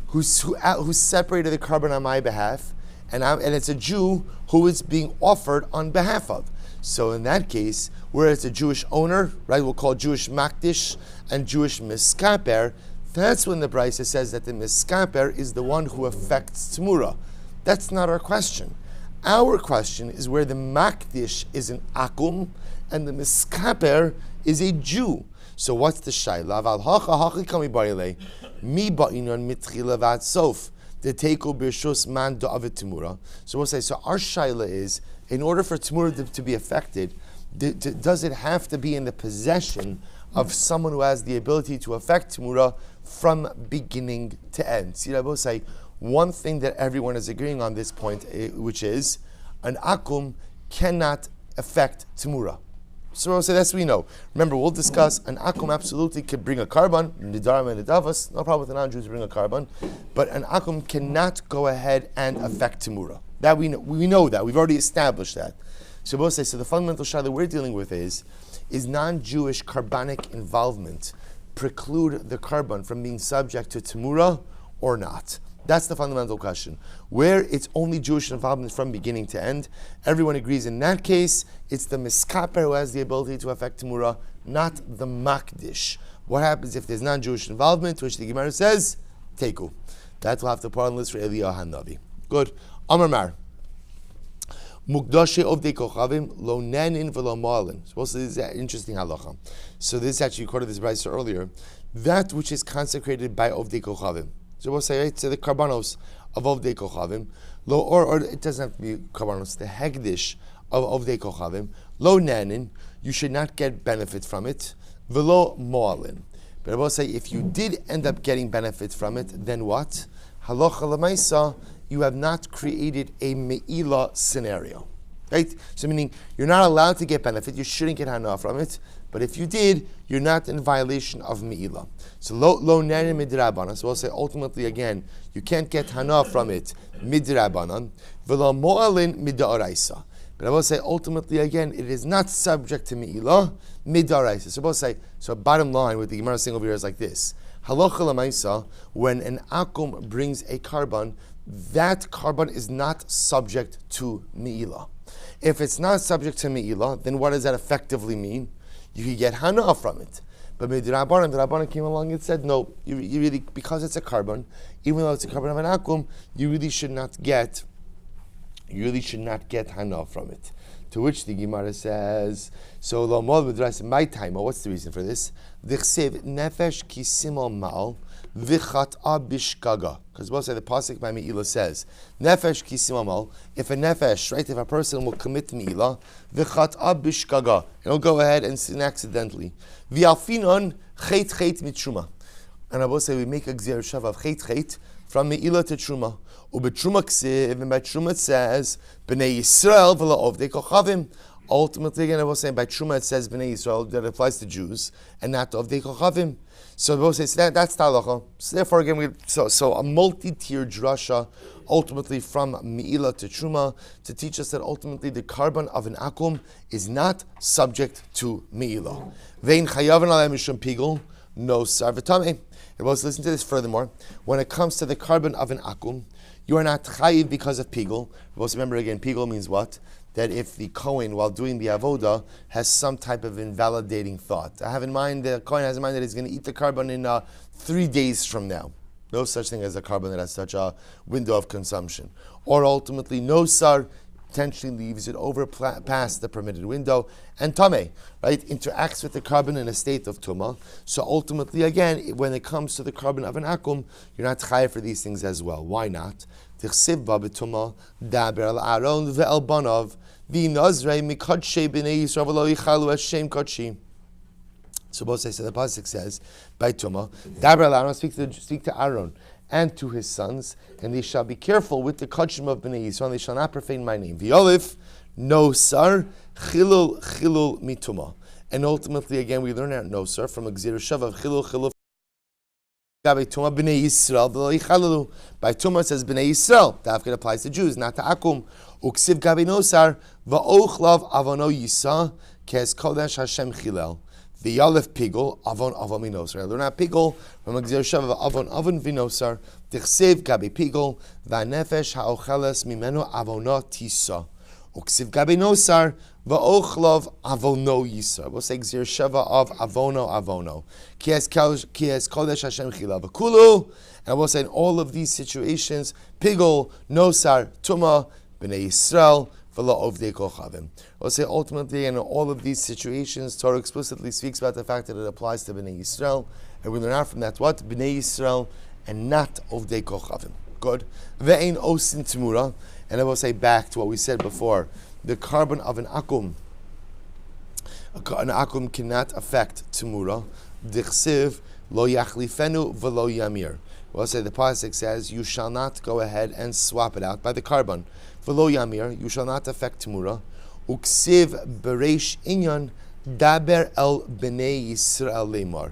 who separated the carbon on my behalf, and it's a Jew who is being offered on behalf of. So in that case, where it's a Jewish owner, right, we'll call Jewish makdish and Jewish miskaper, that's when the Brisa says that the miskaper is the one who affects Temurah. That's not our question. Our question is where the makdish is an akum and the miskaper is a Jew. So what's the shayla? Mi ba'inon mitchila vat sof. The teiko b'shus man da'avet Temurah. So we'll say, so our shayla is, in order for Temurah to be affected, does it have to be in the possession of someone who has the ability to affect Temurah from beginning to end? See, I will say, one thing that everyone is agreeing on this point, which is, an akum cannot affect Temurah. So we'll say that's what we know. Remember, we'll discuss an akum absolutely could bring a carbon, nidarim and nidavas, no problem with the non-Jews to bring a carbon, but an akum cannot go ahead and affect Temurah. That we know that. We've already established that. So we'll say, so the fundamental shayla that we're dealing with is non-Jewish carbonic involvement preclude the carbon from being subject to Temurah or not? That's the fundamental question. Where it's only Jewish involvement from beginning to end, everyone agrees in that case, it's the miskaper who has the ability to affect Temurah, not the makdish. What happens if there's non-Jewish involvement, which the Gemara says, teku. That will have to put on the list for Eliyahu Hanavi. Good. Amar Mar. Mukdashe of de kochavim lo nenin v'lo ma'alin. So this is an interesting halacha. So this actually quoted this brayso earlier. That which is consecrated by Ovdei Kochavim. So we'll say, right, so the karbanos of Ovdei Kochavim, lo, or it doesn't have to be karbanos, the hegdish of Ovdei Kochavim, lo nanin, you should not get benefit from it, velo mo'alin. But I will say, if you did end up getting benefit from it, then what? Halacha l'maisa, you have not created a me'ila scenario. Right? So meaning, you're not allowed to get benefit, you shouldn't get hana from it, but if you did, you're not in violation of me'ila. So lo nene midrabanan. So we'll say ultimately again, you can't get hana from it midrabanan. V'lo mo'alin mid'oraisa. But I will say ultimately again, it is not subject to me'ila mid'oraisa. So we'll say, so bottom line with the Gemara saying over here is like this: halacha l'maisa, when an akum brings a carbon, that carbon is not subject to me'ila. If it's not subject to me'ila, then what does that effectively mean? You can get hana from it. But the Rabbanan came along and said, no, you really, because it's a carbon, even though it's a carbon of an akum, you really should not get hana from it. To which the Gemara says, so lo mol b'dras my time. What's the reason for this? V'chsev nefesh kisimol mal v'chat'a bishkaga. Because we'll say the pasuk by Me'ilah says, nefesh kisimol mal. If a nefesh, right, if a person will commit Me'ilah, v'chat'a bishkaga, he'll go ahead and sin accidentally. V'alfinon chet mitruma. And I will say we make a gzer shav of chet from Me'ilah to truma. Ubetruma ksiv, and by truma it says, B'nei Yisrael v'la ovdei kochavim. Ultimately, again, I will say by truma it says B'nei Yisrael, that applies to Jews, and not to ovdei kochavim. So I will say, so that's the halacha. So therefore, again, so a multi-tier drasha, ultimately from Me'ilah to truma, to teach us that ultimately the carbon of an akum is not subject to Me'ilah. Vein chayavin alei mishum pigul, no sarvatame. And we'll listen to this furthermore. When it comes to the carbon of an akum, you are not chayiv because of pigul. We'll remember again, pigul means what? That if the Kohen, while doing the avoda, has some type of invalidating thought. I have in mind, the Kohen has in mind that he's going to eat the carbon in 3 days from now. No such thing as a carbon that has such a window of consumption. Or ultimately, no sar potentially leaves it over past the permitted window, and tameh, right, interacts with the carbon in a state of tumah. So ultimately, again, when it comes to the carbon of an akum, you're not chayav for these things as well. Why not? Tichsiv ba b'tumah daber al Aaron ve'el banav v'nazrei mikadshe b'nei Yisrael v'lo yichalu Hashem kadshi. So both say, so the pasuk says by tumah daber al Aaron, speak to Aaron and to his sons, and they shall be careful with the kachim of Bnei Yisrael, and they shall not profane my name. V'olif, no sar, chilul mituma. And ultimately, again, we learn out no sar from a gzir shav of chilul. By tuma Bnei Yisrael, v'lo yichalalu. By tuma it says Bnei Yisrael. That applies to Jews, not to akum. Uksiv gabi no sar, v'ochlav avono yisa, kes kodesh Hashem chilel. The Yalef Pigol, Avon Avon Vinosar. I learn out Pigol from a Gzir Shav Avon Avon Vinosar, Tichsev Gabi Pigol, Vanefesh Haocheles Mimeno Avona Tisa. Uksiv Gabi Nosar, Vaochlov Avono Yisar. We'll say Gzir Shava of Avono. Kies Kodesh Hashem Chila Vakulu. And we'll say in all of these situations, Pigol, Nosar, Tuma, Bnei Yisrael, We'll say ultimately in all of these situations, Torah explicitly speaks about the fact that it applies to Bnei Yisrael, and we learn out from that what? Bnei Yisrael and not Ovdei Kochavim. Good. Ve'ein osin Temurah, and I will say back to what we said before, the carbon of an akum cannot affect Temurah. Dichsiv lo yachlifenu v'lo yamir. We'll say the pasuk says, you shall not go ahead and swap it out by the carbon. V'lo yamir, you shall not affect Temurah. Uksiv bereish inyan daber el bnei Yisrael lemar.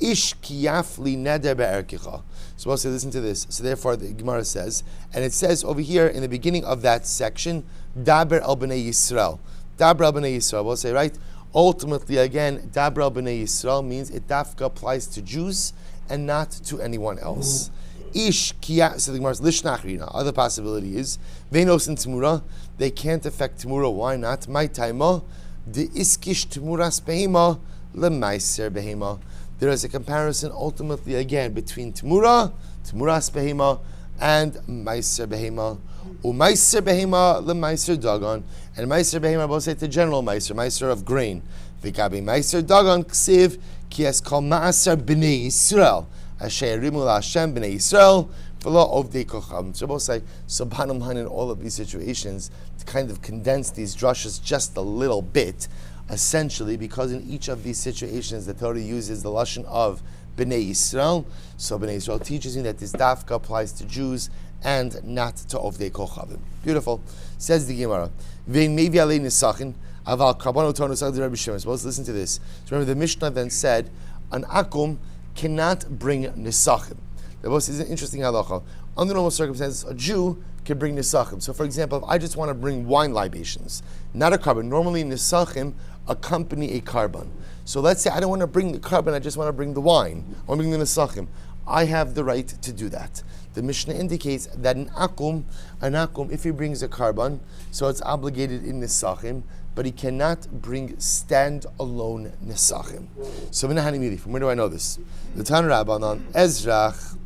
Ish kiyafli neder be'erkicha. So we'll say, listen to this. So therefore the Gemara says, and it says over here in the beginning of that section, daber el bnei Yisrael. Daber el bnei Yisrael. We'll say, right? Ultimately, again, daber el bnei Yisrael means it dafka applies to Jews and not to anyone else. Ish kiyah. So the Gemara's lishnachrina. Other possibility is venos and Temurah. They can't affect Temurah. Why not? My taima the iskish Temuras behema lemaiser behema. There is a comparison ultimately again between Temuras behema and maiser behema. Umaiser behema lemaiser dagon, and maiser behema both say the general maiser of grain. V'gabi maiser dagon ksiv ki es kol maaser b'nei Yisrael asher rimu la'Hashem b'nei Yisrael v'lo ovdei kocham. So both say, so bottom line in all of these situations, to kind of condense these drushes just a little bit, essentially because in each of these situations the Torah uses the lashon of b'nei Yisrael. So b'nei Yisrael teaches me that this dafka applies to Jews and not to ovdei kochavim. Beautiful. Says the Gemara, vein mevi alei nisachin aval karbon otor nisach de Rabbi Shmuel. So let's listen to this. So remember, the Mishnah then said an akum cannot bring nisachim. That was an interesting halacha. Under normal circumstances, a Jew can bring nisachim. So, for example, if I just want to bring wine libations, not a carbon. Normally, nisachim accompany a carbon. So let's say I don't want to bring the carbon, I just want to bring the wine. I want to bring the nisachim. I have the right to do that. The Mishnah indicates that an akum, if he brings a carbon, so it's obligated in nisachim, but he cannot bring stand-alone nisachim. So, from where do I know this? The Temurah Rabbanan, Ezrach,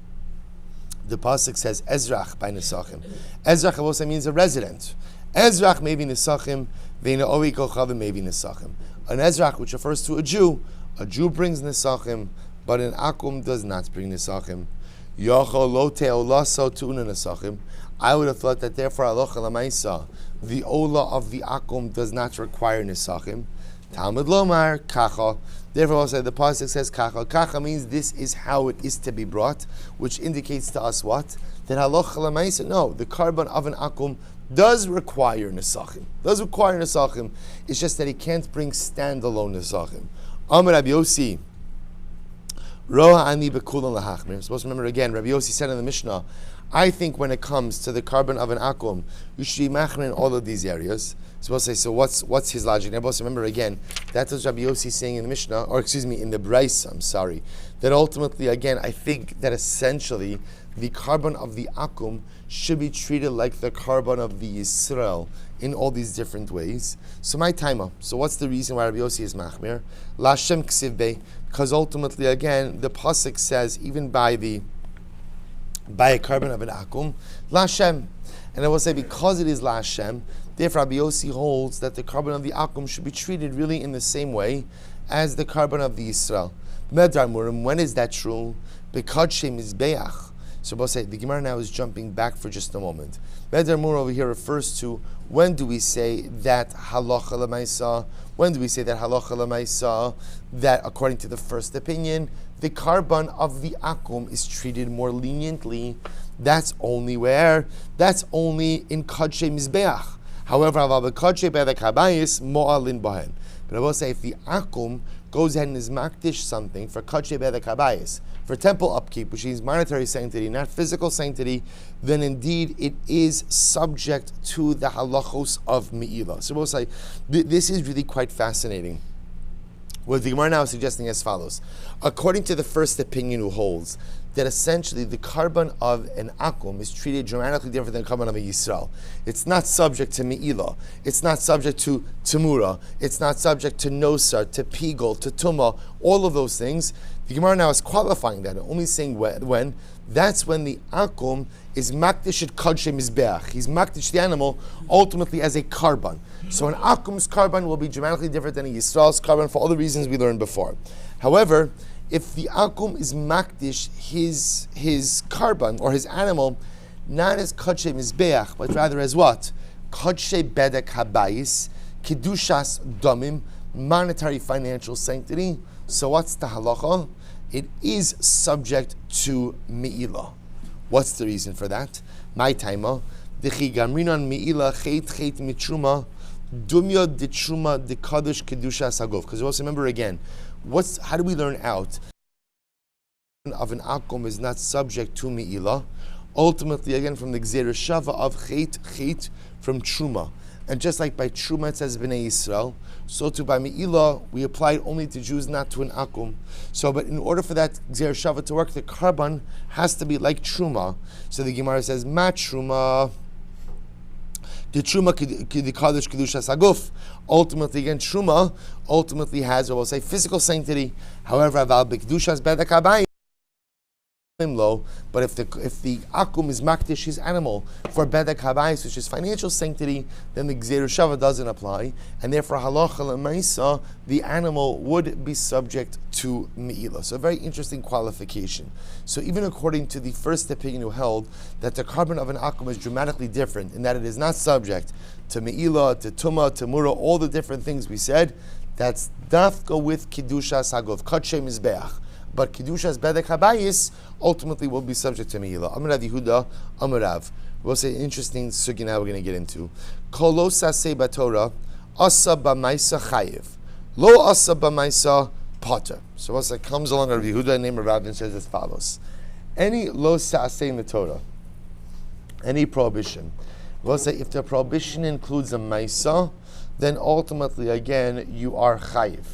the pasuk says Ezrach by nisachim. Ezrach also means a resident. Ezrach may be nisachim, ve'ina ovi kochavim may be nisachim. An Ezrach, which refers to a Jew brings nisachim, but an akum does not bring nisachim. Yochol lo te'olaso tu'una nisachim. I would have thought that therefore alocha lamaisa, the ola of the akum does not require nisachim. Talmud lomar kacha. Therefore, also the pasuk says kacha. Kacha means this is how it is to be brought, which indicates to us what? That halacha lamaisa. No, the carbon of an akum does require nisachim. It's just that he can't bring standalone nisachim. Amar Rabbi Yossi. Roha ani bekulan lahachmir. I'm supposed to remember again. Rabbi Yossi said in the Mishnah, I think when it comes to the carbon of an akum, you should be machmir in all of these areas. Supposed to say, so what's his logic? And I'm supposed to remember again, that was Rabbi Yossi saying in the Mishnah, or excuse me, in the Brais, that ultimately, again, I think that essentially the carbon of the akum should be treated like the carbon of the Yisrael in all these different ways. So my timer. So what's the reason why Rabbi Yossi is machmir? Lashem ksiv bei, because ultimately, again, the pasuk says even by a carbon of an akum, Lashem, and I will say because it is Lashem, therefore Rabbi Yossi holds that the carbon of the akum should be treated really in the same way as the carbon of the Yisrael. When is that true? Because Shem is Beach. So we'll say the Gemara now is jumping back for just a moment. Medar Mur over here refers to when do we say that halacha l'maisa? When do we say that halacha l'maisa? That according to the first opinion, the carbon of the akum is treated more leniently. That's only where? That's only in Kadshe Mizbeach. However, Kadshe Bedek Habayis Mo'alin Bahen. But I will say if the akum goes ahead and is makdish something for Kadshe Bedek Habayis, for temple upkeep, which means monetary sanctity, not physical sanctity, then indeed it is subject to the halachos of Me'ilah. So we'll say this is really quite fascinating. What the Gemara now is suggesting as follows. According to the first opinion who holds that essentially the carbon of an akum is treated dramatically different than the carbon of a Yisrael. It's not subject to Me'ilah. It's not subject to Temurah. It's not subject to Nosar, to Pigol, to Tumah, all of those things. The Gemara now is qualifying that, only saying when. That's when the akum is makdish at kadshe mizbeach. He's makdish the animal ultimately as a carbon. So an akum's carbon will be dramatically different than a Yisrael's carbon for all the reasons we learned before. However, if the akum is makdish his carbon or his animal, not as kadshe mizbeach, but rather as what? Kadshe bedek habayis, kedushas damim, monetary financial sanctity. So what's the halacha? It is subject to Me'ilah. What's the reason for that? My taima, dechi gamrinon Me'ilah chet mitruma, dumya de truma de kadosh kedusha sagov. Because also remember again, how do we learn out of an akum is not subject to Me'ilah? Ultimately, again, from the Gzeir Shava of chet from truma. And just like by Truma it says B'nai Yisrael, so too by Me'ilah we apply it only to Jews, not to an akum. So, but in order for that Gzeir Shava to work, the carbon has to be like Truma. So the Gemara says, Ma Truma, the Truma the Kaddish Kedusha Saguf. Ultimately, again, Truma ultimately has, or we'll say, physical sanctity. However, Aval B'Kedushas Bedek Habayis, low, but if the akum is makdish his animal for bedek habayis, which is financial sanctity, then the gzeir shava doesn't apply, and therefore halacha l'maisa the animal would be subject to me'ilah. So a very interesting qualification. So even according to the first opinion who held that the carbon of an akum is dramatically different in that it is not subject to me'ilah, to tumah, to murah, all the different things we said, that's dafka with kiddusha sagov kadshe mizbeach. But Kedushas Bedek Habayis ultimately will be subject to Me'ilah. Amar Rav Yehuda, Amar Rav. We'll say interesting sugya now we're going to get into. Kol lo saseh baTorah, asa b'maisa chayiv. Lo asa b'maisa potter. So once that comes along, Rav Yehuda, name of Rav, and says as follows. Any lo saseh in the Torah, any prohibition, we'll say if the prohibition includes a maisa, then ultimately, again, you are chayiv.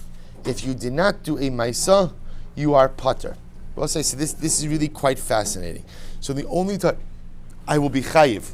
If you did not do a maisa, you are potter. Well, so this is really quite fascinating. So the only time I will be chayiv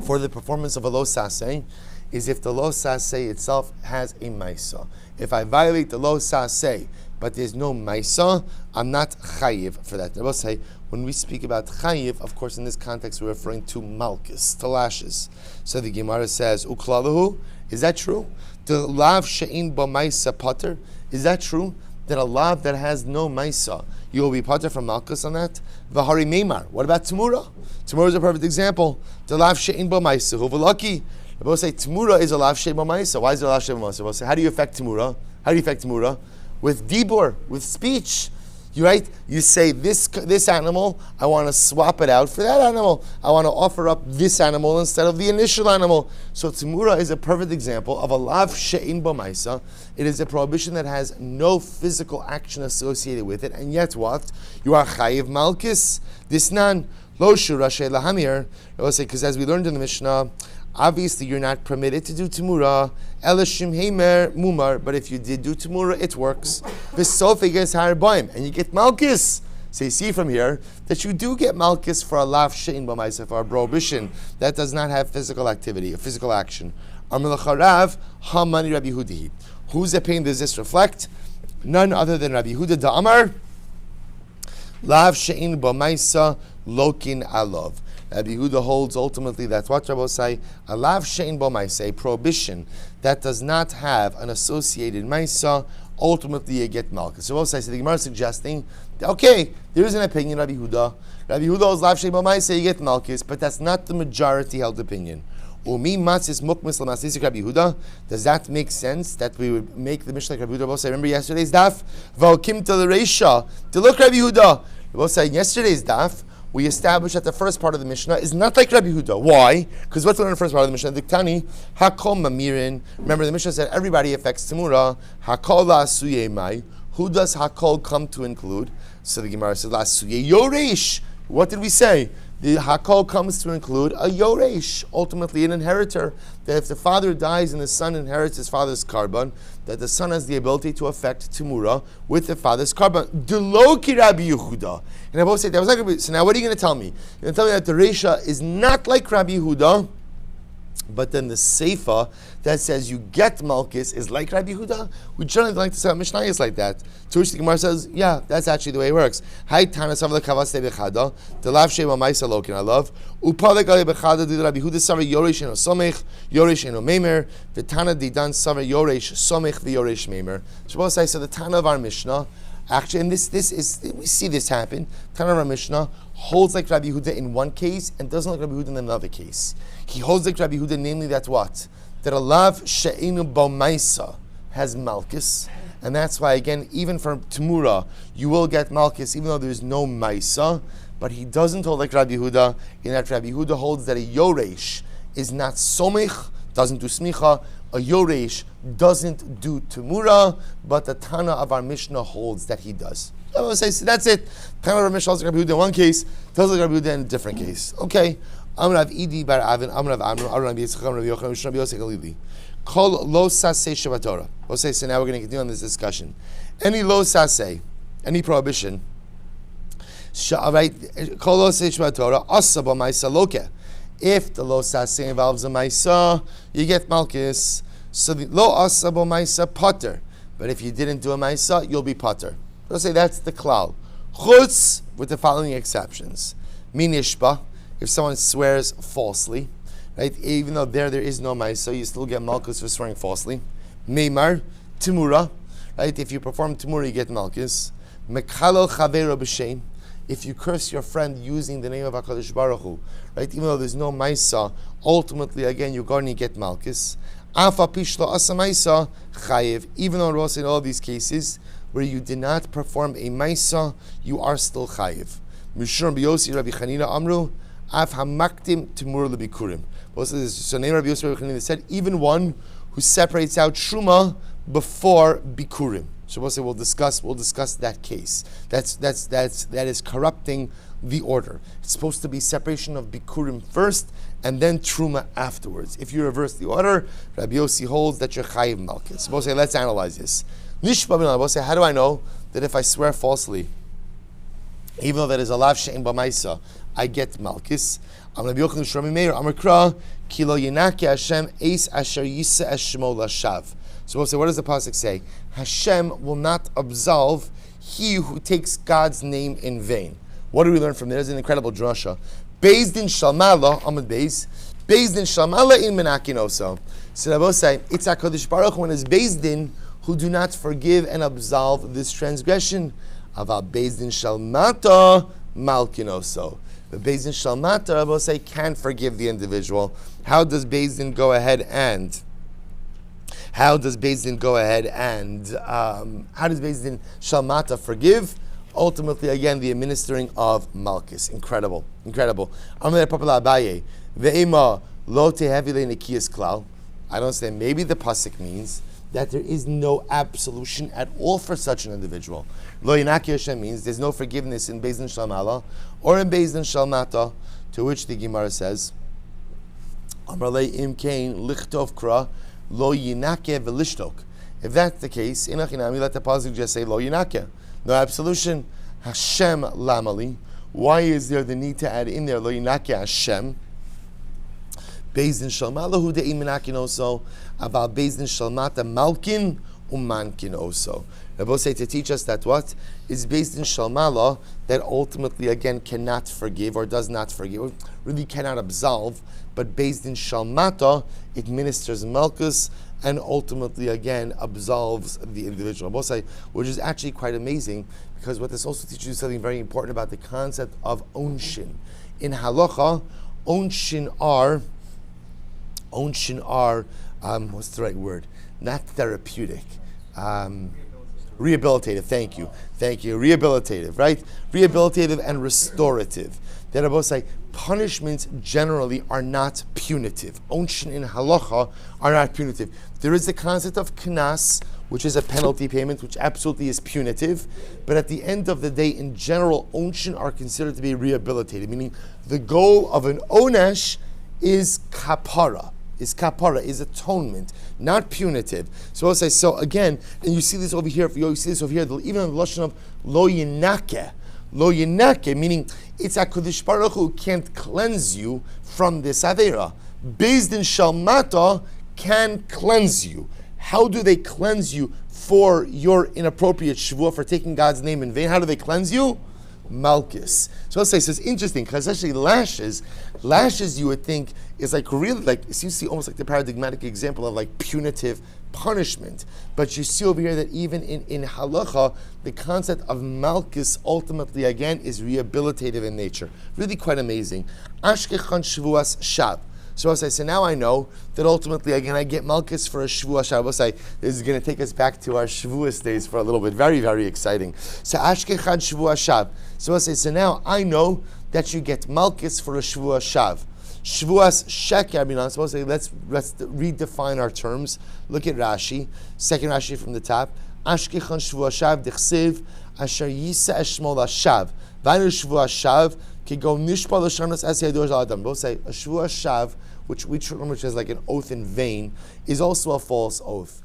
for the performance of a lo saseh is if the lo saseh itself has a maisa. If I violate the lo saseh, but there's no maisa, I'm not chayiv for that. I will say, when we speak about chayiv, of course, in this context, we're referring to malchus, to lashes. So the Gemara says, uklalahu, is that true? The lav she'in ba maisa potter, is that true? That a lav that has no maisa, you will be potter from malchus on that. V'hari meimar. What about Temurah? Temurah is a perfect example. The lav she'in bo maisa. Who v'laki? We'll say Temurah is a lav she'in bo maisa. Why is it a lav she'in bo maisa? We'll say, how do you affect Temurah? How do you affect Temurah? With dibur, with speech. You right? You say this animal, I want to swap it out for that animal. I want to offer up this animal instead of the initial animal. So Temurah is a perfect example of a lav she'in bo maisa. It is a prohibition that has no physical action associated with it, and yet what? You are chayiv malchus. This nan lo shura lahamir. I will say, because as we learned in the Mishnah, obviously you're not permitted to do Temurah. Elashim heimer mumar. But if you did do Temurah, it works. V'sofeges harbaim, and you get malchus. So you see from here that you do get malchus for a lav she'in bo maisa, for a prohibition that does not have physical activity, a physical action. Amar l'charav hamani Rabbi Yehuda. Whose opinion does this reflect? None other than Rabbi Yehuda da Amar. Lav she'in bo maisa lokin alov. Rabbi Yehuda holds ultimately that what Rabbi say, a lav she'in bo maisa, a prohibition that does not have an associated maisa, ultimately you get malchus. So also, the Gemara is suggesting, that, okay, there is an opinion, Rabbi Yehuda. Rabbi Yehuda holds lav she'in bo maisa, you get malchus, but that's not the majority held opinion. Umi matzis mukmis l'masisik Rabbi Yehuda. Does that make sense that we would make the Mishnah like Rabbi Yehuda? Remember yesterday's daf? V'okim to the reisha. To look Rabbi Yehuda. Rabbi in yesterday's daf, we established that the first part of the Mishnah is not like Rabbi Yehuda. Why? Because what's in the first part of the Mishnah? Diktani hakol mamirin. Remember the Mishnah said everybody affects Temurah. Hakol la'asuye mai. Who does hakol come to include? So the Gemara says la'asuye yoresh. What did we say? the Hakol comes to include a Yoresh, ultimately an inheritor, that if the father dies and the son inherits his father's carbon, that the son has the ability to affect Temurah with the father's carbon. Deloki Rabbi Yehuda. And I both say that was like, so now what are you going to tell me? You're going to tell me that the Reisha is not like Rabbi Yehuda, but then the Seifa that says you get Malchus is like Rabbi Yehuda. We generally like to say Mishnah is like that. To which the Gemara says, yeah, that's actually the way it works. Hai Tana Savla Kavaste Bechada, the Lav Sheva Maisa Lokin I love. Upale Gale Bechada did Rabbi Yehuda Savar Yoresh Eno Somech, Yoresh Eno Meimer, Vitana Didan Savar Yoresh Somech V'Yoresh Meimer. Shabbos I said the Tana of our Mishnah. Actually, and this is we see this happen. Tana of our Mishnah holds like Rabbi Yehuda in one case and doesn't like Rabbi Yehuda in another case. He holds like Rabbi Yehuda, namely that what? That a lav she'enu bo maisa has malchus, and that's why again, even from Temurah, you will get malchus even though there is no maisa. But he doesn't hold like Rabbi Yehuda in that Rabbi Yehuda holds that a yoresh is not somich, doesn't do smicha. A yoresh doesn't do Temurah, but the Tana of our Mishnah holds that he does. I will say, so that's it. Tana of our Mishnah holds like Rabbi Yehuda in one case, does like Rabbi Yehuda in a different case. Okay. Amrav Idi bar Avin, Amrav Amru, Amrav Yitzchak, Amrav Yochanan, Rabbi Yosef Galili. Kol lo saseh Shabbatorah. Okay, so now we're going to continue on this discussion. Any lo saseh, any prohibition, right? Kol lo saseh Shabbatorah, asa b'maisa loke. If the lo saseh involves a maisa, you get malchus. So the lo asa b'maisa potter. But if you didn't do a maisa, you'll be potter. We'll say that's the klal. Chutz with the following exceptions. Minishba. If someone swears falsely, right, even though there is no ma'isa, you still get malchus for swearing falsely. Meimar, Temurah, right, if you perform Temurah, you get malchus. Mekhalel chaveiro b'shem, if you curse your friend using the name of HaKadosh Baruch Hu, right, even though there's no ma'isa, ultimately, again, you're going to get malchus. Afa pishlo asa ma'isa, chayev, even though also in all these cases, where you did not perform a ma'isa, you are still chayev. Mishur b'yosi Rabbi Chanina Amru, Av hamaktim Temurah lebikurim. So name Rabbi Yosef Rabbi Chanina said, even one who separates out Truma before Bikurim. So we'll discuss that case. That is corrupting the order. It's supposed to be separation of Bikurim first and then Truma afterwards. If you reverse the order, Rabbi Yossi holds that you're Chayiv Malchus. So let's analyze this. How do I know that if I swear falsely, even though that is a lav she'en b'maisa, I get malchus? I'm Rabbi Yochanan Shlomi Meir Amar Kilo Yenake Hashem Eis Asher Yisa Eshmo Lashav. So we'll say, what does the pasuk say? Hashem will not absolve he who takes God's name in vain. What do we learn from there? There's an incredible drasha. Beis din shalmala Amud Beis. Beis din shalmala in menakin also. So I will say, it's HaKadosh Baruch Hu when it's Beis din who do not forgive and absolve this transgression. Aval Beis din shalmata malkin also. The Beis din shalmata, I will say, can forgive the individual. How does Beis din go ahead and? How does Beis din shalmata forgive? Ultimately, again, the administering of malchus. Incredible. Amar Papa Abaye, ve'ema lo tehevi le'nikiyas klal. I don't say. Maybe the pasuk means that there is no absolution at all for such an individual. Lo Yinaki Hashem means there's no forgiveness in Beis din Shalmala or in Beis din Shalmata, to which the Gemara says, Amar le im kain lichtov kra lo Yinake v'lishtok. If that's the case, inachinami, let the pasuk just say lo Yinake. No absolution. Hashem lamali. Why is there the need to add in there lo Yinake Hashem? Beis din Shalmala hu de'im minakin also, about Beis din Shalmata malkin umankin also. Rabbi say to teach us that what is Beis din Shalmala that ultimately again cannot forgive or does not forgive, or really cannot absolve, but Beis din Shalmata it ministers malchus and ultimately again absolves the individual. Rabbi say, which is actually quite amazing because what this also teaches you something very important about the concept of onshin. In halacha, onshin are what's the right word? Not therapeutic. Rehabilitative. Thank you. Rehabilitative, right? Rehabilitative and restorative. that Rabbi say punishments generally are not punitive. Onshin in halacha are not punitive. There is the concept of knas, which is a penalty payment, which absolutely is punitive. But at the end of the day, in general, onshin are considered to be rehabilitated, meaning the goal of an onesh is kapara. Is atonement, not punitive. So I'll say, so again, and you see this over here, even in the lashon of lo yinake, meaning it's HaKadosh Baruch Hu can't cleanse you from this avera. Beis Din Shalmata can cleanse you. How do they cleanse you for your inappropriate shvuah, for taking God's name in vain? How do they cleanse you? Malchus. So I'll say, so it's interesting because actually lashes you would think is like really like, so you see almost like the paradigmatic example of like punitive punishment. But you see over here that even in halacha, the concept of malchus ultimately again is rehabilitative in nature. Really quite amazing. Ashkechan shvuas shav. So I say, so now I know that ultimately, again, I get malchus for a shvuah Shabbos. This is going to take us back to our shvuas days for a little bit. Very, very exciting. So ashkechan shvuah shav. So I say, so now I know that you get malchus for a shvuah shav. Shvuas sheker. I'm supposed to say, let's redefine our terms. Look at Rashi. Second Rashi from the top. Ashkechan shvuah shav dichsiv asher yisa eshmol hashav. Vaynu shvuah shav. Both say a shvuah shav, which is like an oath in vain, is also a false oath,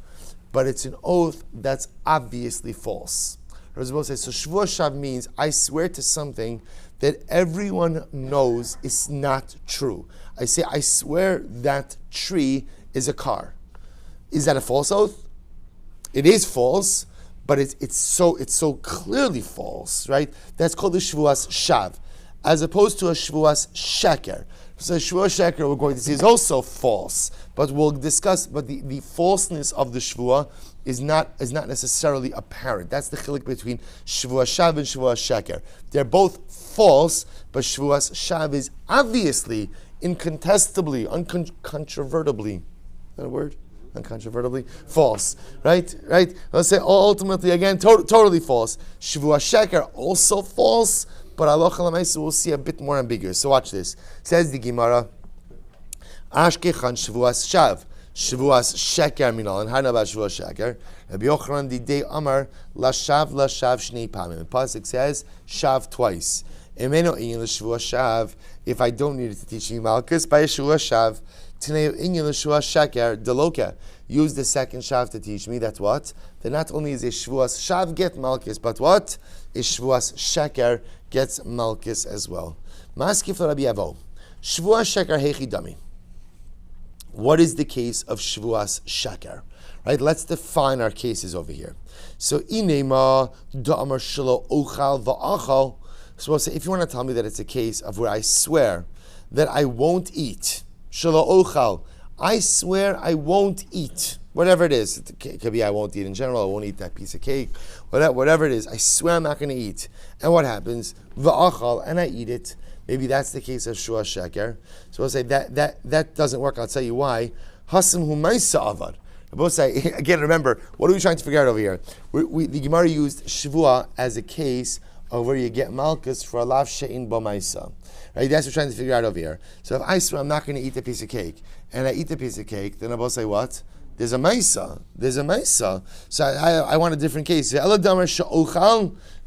but it's an oath that's obviously false. Both say so. Shvuah shav means I swear to something that everyone knows is not true. I say I swear that tree is a car. Is that a false oath? It is false, but it's so clearly false, right? That's called the shvuas shav, as opposed to a shvuas sheker. So shvuas sheker we're going to see is also false, but we'll discuss. But the falseness of the shvuah is not necessarily apparent. That's the chilik between shvuas shav and shvuas sheker. They're both false, but shvuas shav is obviously, incontestably, uncontrovertibly. Is that a word? Uncontrovertibly false, right? Let's say ultimately again totally false. Shvuas sheker also false. But halacha l'maisa we'll see a bit more ambiguous. So watch this. Says the Gemara, Ashkechan shvuas shav, shvuas sheker minal. And how about shvuas sheker? Rabbi Yochanan didei amar lashav shnei pamim. The pasuk says shav twice. Emeno inyan l'shvuas shav. If I don't need it to teach me malchus by a shvuas shav, tinei inyan l'shvuas sheker deloka. Use the second shav to teach me that what? That not only is a shvuas shav get malchus, but what? A shvuas sheker gets malchus as well. Maskif Rabbi Avo. Shvuas sheker hechi dami. What is the case of shvuas sheker? Right, let's define our cases over here. So inema da'amar shelo ochal va'achal. So we'll say, if you want to tell me that it's a case of where I swear that I won't eat, shelo ochal, I swear I won't eat. Whatever it is, it could be I won't eat in general, I won't eat that piece of cake, whatever it is, I swear I'm not going to eat. And what happens? Va'achal, and I eat it. Maybe that's the case of shvuas sheker. So we'll say that doesn't work. I'll tell you why. Hasam humaysa avad. Both say, again, remember, what are we trying to figure out over here? The Gemara used shvuah as a case of where you get malchus for a lav she'in b'maisa. Right? That's what we're trying to figure out over here. So if I swear I'm not going to eat the piece of cake, and I eat the piece of cake, then I both say what? There's a maisa. So I want a different case. Now they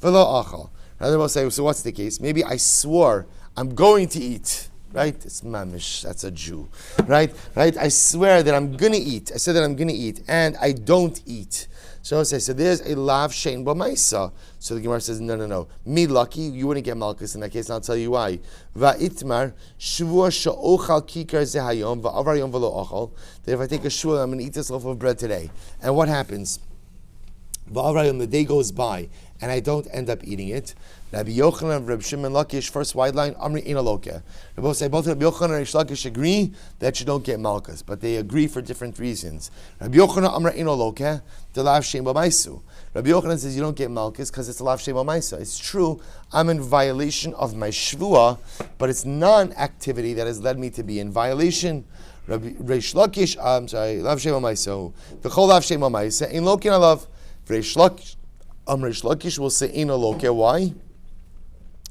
both say, so what's the case? Maybe I swore I'm going to eat. Right? It's mamish. That's a Jew. Right? I swear that I'm going to eat. I said that I'm going to eat, and I don't eat. So there's a lav shein b'maisa. So the Gemara says, no. Me lucky, you wouldn't get malchus in that case, and I'll tell you why. Va'itmar shvua she'ochal kikar zehayom va'avar yom v'lo ochal. That if I take a shvua, I'm going to eat this loaf of bread today. And what happens? Va'avar yom, the day goes by, and I don't end up eating it. Rabbi Yochanan and Rabbi Shimon Lakish, first wide line, Amri Ina Loka. Both Rabbi Yochanan and Rish Lakish agree that you don't get malchus, but they agree for different reasons. Rabbi Yochanan Amri Ina Loka, the lav shem b'maisu. Rabbi Yochanan says you don't get malchus because it's a lav shem b'maisa. It's true, I'm in violation of my shvuah, but it's non-activity that has led me to be in violation. Rabbi Rish Lakish, lav shem b'maisu. The chol lav shem b'maisa, in Lokin alav. Rish Lakish will say Ina Loka. Why?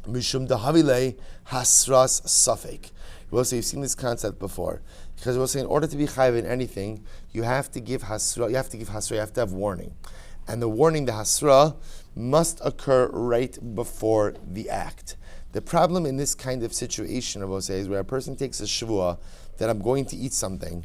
Mishum dahavile hasras safek. We'll say you've seen this concept before. Because we'll say in order to be chayiv in anything, you have to give hasra, you have to have warning. And the warning, the hasra, must occur right before the act. The problem in this kind of situation, I will say, is where a person takes a shvuah that I'm going to eat something,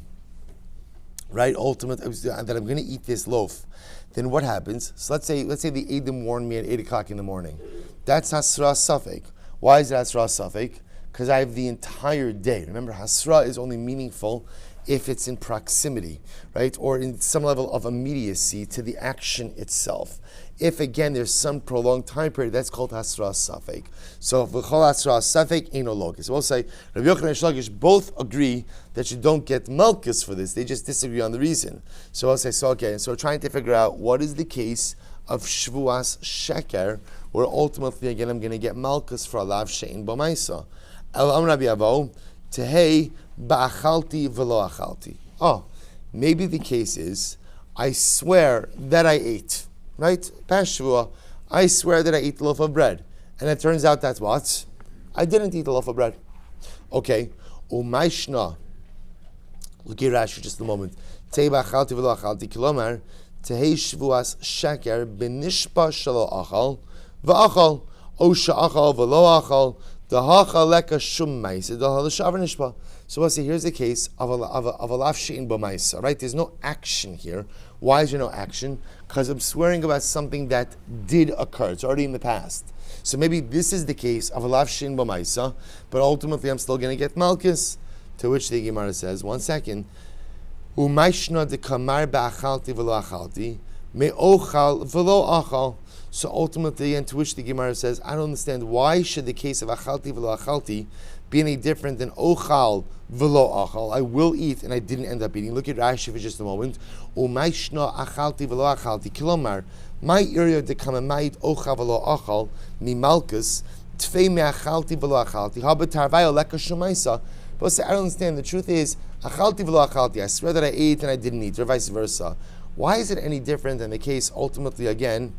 right? That I'm going to eat this loaf. Then what happens? So let's say the Edom warned me at 8 o'clock in the morning. That's hasra safek. Why is it hasra safek? Because I have the entire day. Remember, hasra is only meaningful if it's in proximity, right? Or in some level of immediacy to the action itself. If, again, there's some prolonged time period, that's called hasra safek. So, v'chol hasra safek eno logis. We'll say, Rabbi Yochanan and Shlogish both agree that you don't get malchus for this. They just disagree on the reason. So I'll say, so we're trying to figure out what is the case of shvuas sheker, where ultimately, again, I'm going to get malchus for alav she'in b'maisa. El am Rabbi Avo, tehei ba'achalti v'lo achalti. Oh, maybe the case is, I swear that I ate, right? Past Shvuah, I swear that I ate the loaf of bread. And it turns out that's what? I didn't eat the loaf of bread. Okay. Umayshna. Look at Rashi just a moment. Tehei ba'achalti v'lo achalti. Kilomar, tehei shvuas sheker b'nishpa shelo achal v'achal. O she'achal v'lo achal. So we'll say here's the case of a lav she'in b'maisa, right? There's no action here. Why is there no action? Because I'm swearing about something that did occur. It's already in the past. So maybe this is the case of a lav she'in b'maisa, but ultimately I'm still going to get malchus. To which the Gemara says, 1 second, umayshna de kamar ba'achalti v'lo achalti me'ochal v'lo achal. So ultimately, and to which the Gemara says, I don't understand why should the case of achalti v'lo achalti be any different than ochal v'lo achal. I will eat and I didn't end up eating. Look at Rashi for just a moment. Umayshna achalti v'lo achalti. Kilomar, my area de kamamayit ochal v'lo achal mi malchus tfei me achalti v'lo achalti haba tarvayo leka shumaisa. But say, I don't understand. The truth is achalti v'lo achalti. I swear that I ate and I didn't eat, or vice versa. Why is it any different than the case ultimately again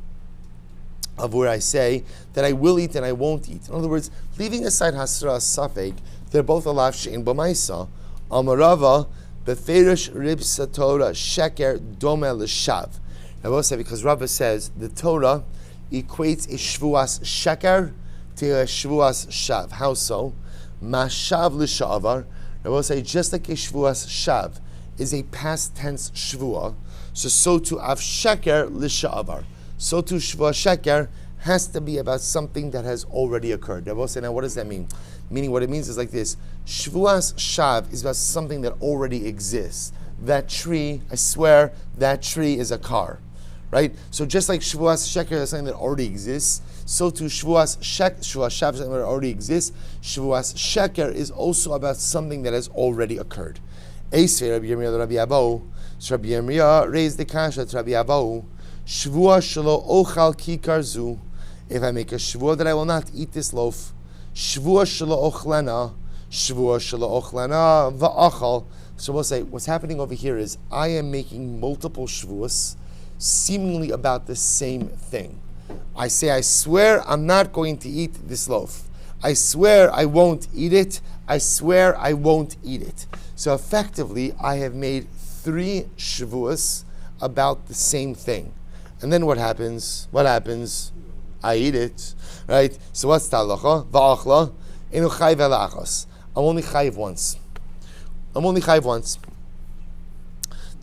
of where I say that I will eat and I won't eat? In other words, leaving aside hasra safek, they're both alav she'in b'maisa. Amarava beferish ribsa Torah sheker domel l'shav. I will say because Rava says the Torah equates a shvuas sheker to a shvuas shav. How so? Mashav l'shavar. I will say just like a shvuas shav is a past tense shvua, so to av sheker l'shavar. So too, Shvuah Sheker has to be about something that has already occurred. I will say, now what does that mean? Meaning what it means is like this. Shvuas Shav is about something that already exists. That tree, I swear, that tree is a car. Right? So just like Shvuas Sheker is something that already exists, so too Shvuas Shav is something that already exists. Shvuas Sheker is also about something that has already occurred. Eisvei Rabbi Yirmiyah Rabbi Abo. So Rabbi Yirmiyah raised the kasha to Rabbi Abo. Shvuah shelo ochal kikar zu. If I make a shvuah that I will not eat this loaf, shvuah shelo ochlena va'achal. So we'll say what's happening over here is I am making multiple shvuahs, seemingly about the same thing. I say I swear I'm not going to eat this loaf. I swear I won't eat it. I swear I won't eat it. So effectively, I have made 3 shvuahs about the same thing. And then what happens? I eat it, right? So what's talacha? Va'achla enu chayv elachos. I'm only chayv once.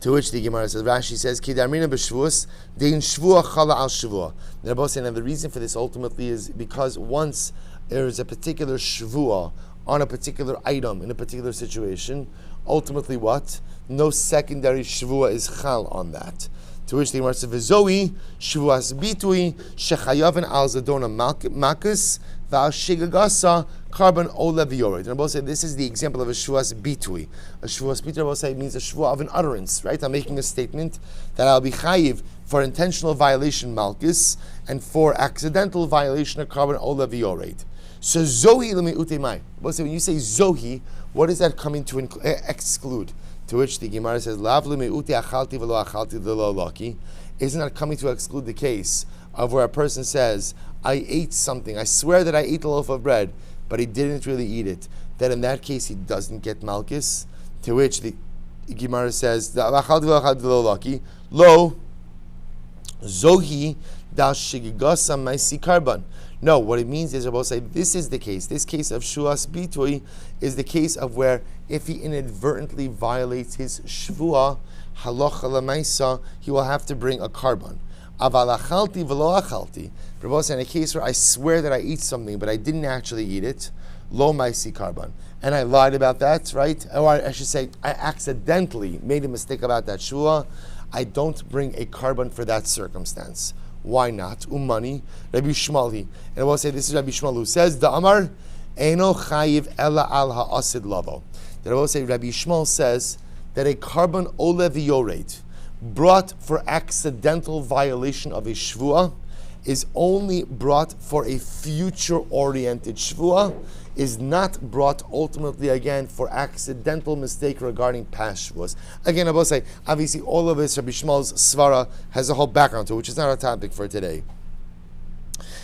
To which the Gemara says, Rashi says, Ki darmina b'shvuos dein shvuah chala al shvuah. They're both saying, and the reason for this ultimately is because once there is a particular shvuah on a particular item in a particular situation, ultimately what? No secondary shvuah is chal on that. To which the Gemara says, "V'zoi shvuas bitui shechayavin al zadona makus v'al shigagasa carbon ola v'yored." And both say this is the example of a shvuas bitui. A shvuas bitui, both say, means a shvuah of an utterance. Right? I'm making a statement that I'll be chayiv for intentional violation malkus and for accidental violation of carbon ola v'yored. So zohi l'mi'utei. Both say when you say zohi, what is that coming to exclude? To which the Gemara says, "Lav l'meuti achalti v'lo achalti v'lo laki." Isn't that coming to exclude the case of where a person says, I ate something. I swear that I ate a loaf of bread, but he didn't really eat it. Then in that case, he doesn't get malchus. To which the Gemara says, "Lo zohi da shigigasa maisi karban." No, what it means is, Rabbi say, this is the case. This case of shuas bitui is the case of where if he inadvertently violates his shvua, halacha lemaisa, he will have to bring a karban. Aval achalti v'lo achalti. Rabbi say, in a case where I swear that I eat something, but I didn't actually eat it, lo maisi karban. And I lied about that, right? Or I should say, I accidentally made a mistake about that shvua. I don't bring a karban for that circumstance. Why not? Umani, Rabbi Shmuel. And I will say this is Rabbi Shmuel who says, the Amar, Eino chayiv ela al ha'asid lavo. That I will say Rabbi Shmuel says that a karban ole v'yored brought for accidental violation of a shvua is only brought for a future-oriented shvua, is not brought ultimately again for accidental mistake regarding past shvuas. Again, I will say, obviously all of this, Rabbi Shmuel's svara has a whole background to it, which is not our topic for today.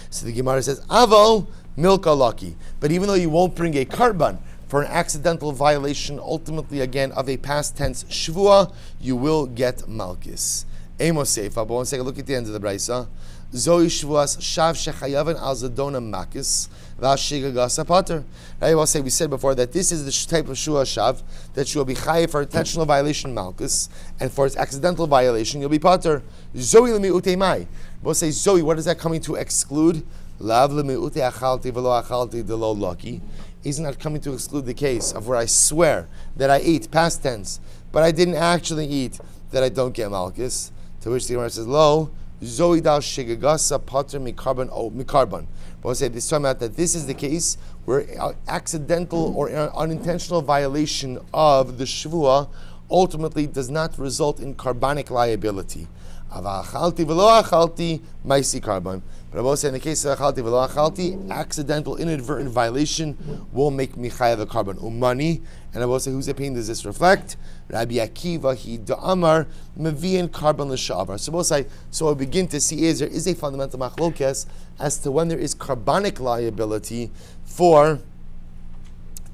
So the Gemara says, Aval milka laki. But even though you won't bring a karban for an accidental violation, ultimately again, of a past tense shvua, you will get malchus. Amos seifa, but once take a look at the end of the brisa. Zoi shvuas shav shechayavan al zadona makis v'ashigagasa pater. I will say, we said before that this is the type of shua shav that you will be chayav for intentional violation malchus, and for its accidental violation you'll be pater. Zoi lemi'utei mai. We'll say Zoi. What is that coming to exclude? Lav lemi'utei achalti v'lo achalti delo laki. Isn't that coming to exclude the case of where I swear that I ate past tense, but I didn't actually eat, that I don't get malchus? To which the Gemara says, Lo. Zoidal shigagasa pater mikarban o mikarban. But we'll say this time out that this is the case where accidental or unintentional violation of the shvua ultimately does not result in carbonic liability. Avachalti v'lo achalti maisi karban. But I will say in the case of achalti v'lo achalti, accidental inadvertent violation will make michayav a karban umani. And I will say, whose opinion does this reflect? Rabbi Akiva he da'amar mevian karban l'shavar. So we'll say, so what we begin to see is there is a fundamental machlokes as to when there is carbonic liability for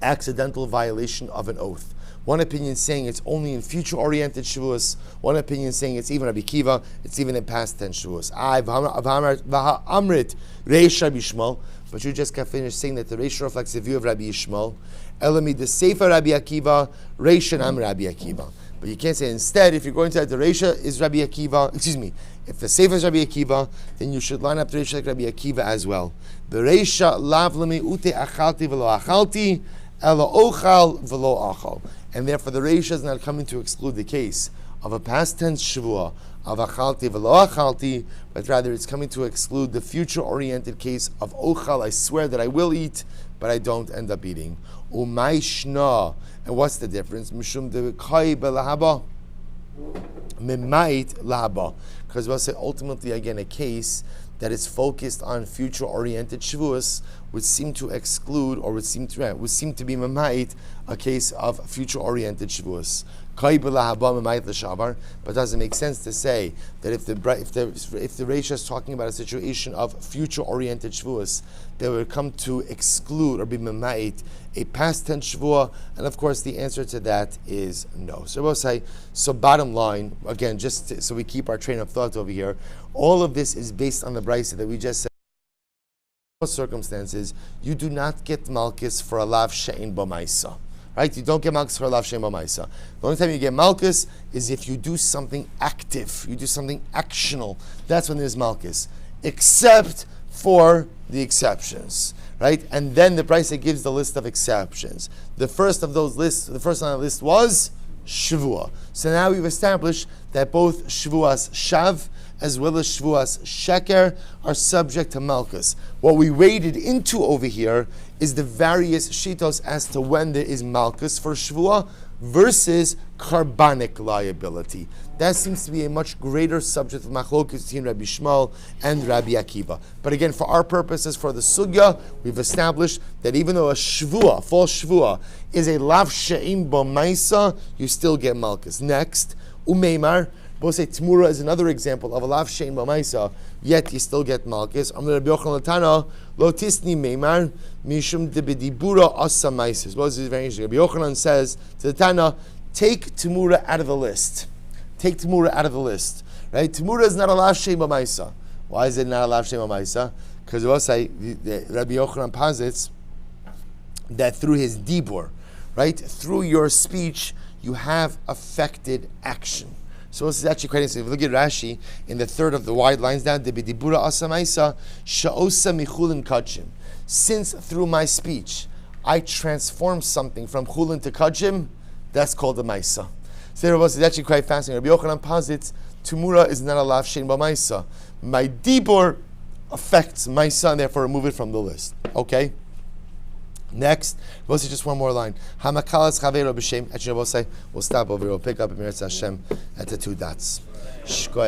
accidental violation of an oath. One opinion saying it's only in future-oriented shavuos. One opinion saying it's even Rabbi Akiva, it's even in past tense shavuos. Amrit Reish Rabbi Shmuel, but you just got finished saying that the Reish reflects the view of Rabbi Shmuel. Elami the Sefer Rabbi Akiva, Reish and Am Rabbi Akiva. But you can't say instead, if you're going to have the Reisha is Rabbi Akiva, if the Sefer is Rabbi Akiva, then you should line up the Reisha like Rabbi Akiva as well. The Reisha lav lemi ute achalti v'lo achalti, ela ochal v'lo achal. And therefore the Reisha is not coming to exclude the case of a past tense shvua of achalti v'lo achalti, but rather it's coming to exclude the future-oriented case of ochal, I swear that I will eat, but I don't end up eating. Umay shna. And what's the difference? Mishum de kai belahaba, memait lahaba. Because we'll say ultimately again a case that is focused on future-oriented shavuos would seem to exclude, or would seem to be memait, a case of future-oriented shavuos. Kai belahaba memait l'shavar. But does it make sense to say that if the Reisha is talking about a situation of future-oriented shavuos, they would come to exclude or be memait a past tense shvua? And of course the answer to that is no. So we'll say, so bottom line, again, so we keep our train of thought over here, all of this is based on the brisa that we just said. In most circumstances, you do not get malchus for a lav she'in b'maisa. Right? You don't get malchus for a lav she'in b'maisa. The only time you get malchus is if you do something active, you do something actional. That's when there's malchus. Except for the exceptions, right? And then the brisa gives the list of exceptions. The first on the list was Shavua. So now we've established that both Shavuas Shav as well as Shavuas Sheker are subject to Malchus. What we waded into over here is the various shitos as to when there is Malchus for Shavua versus carbonic liability. That seems to be a much greater subject of machlokas between Rabbi Shmuel and Rabbi Akiva. But again, for our purposes, for the sugya, we've established that even though a shvua, false shvua, is a lav she'im b'maisa, you still get malchus. Next, umeimar, Both say Temurah is another example of a lav shein b'maisa, yet you still get malchus. Amr Rabbi Yochanan Latana lo tisni meimar mishum debedibura asa maisis. Both is very interesting. Rabbi Yochanan says to the Tana, take Temurah out of the list. Take Temurah out of the list. Right? Temurah is not a lav shein b'maisa. Why is it not a lav shein b'maisa? Because we'll say Rabbi Yochanan posits that through his dibur, right, through your speech, you have affected action. So this is actually quite interesting. If you look at Rashi, in the third of the wide lines down, debedibura asamaisa sha'osa michulin kachim. Since through my speech, I transform something from chulin to kachim, that's called a maisa. So this is actually quite fascinating. Rabbi Yochanan posits, Temurah is not a lav shein b'maisa. My dibur affects maisa, and therefore remove it from the list. Okay? Next, we'll see just one more line. Hamakalas chaveiro b'shem. Actually, we'll stop over here. We'll pick up Emirat Hashem at the 2 dots. Shkoyach.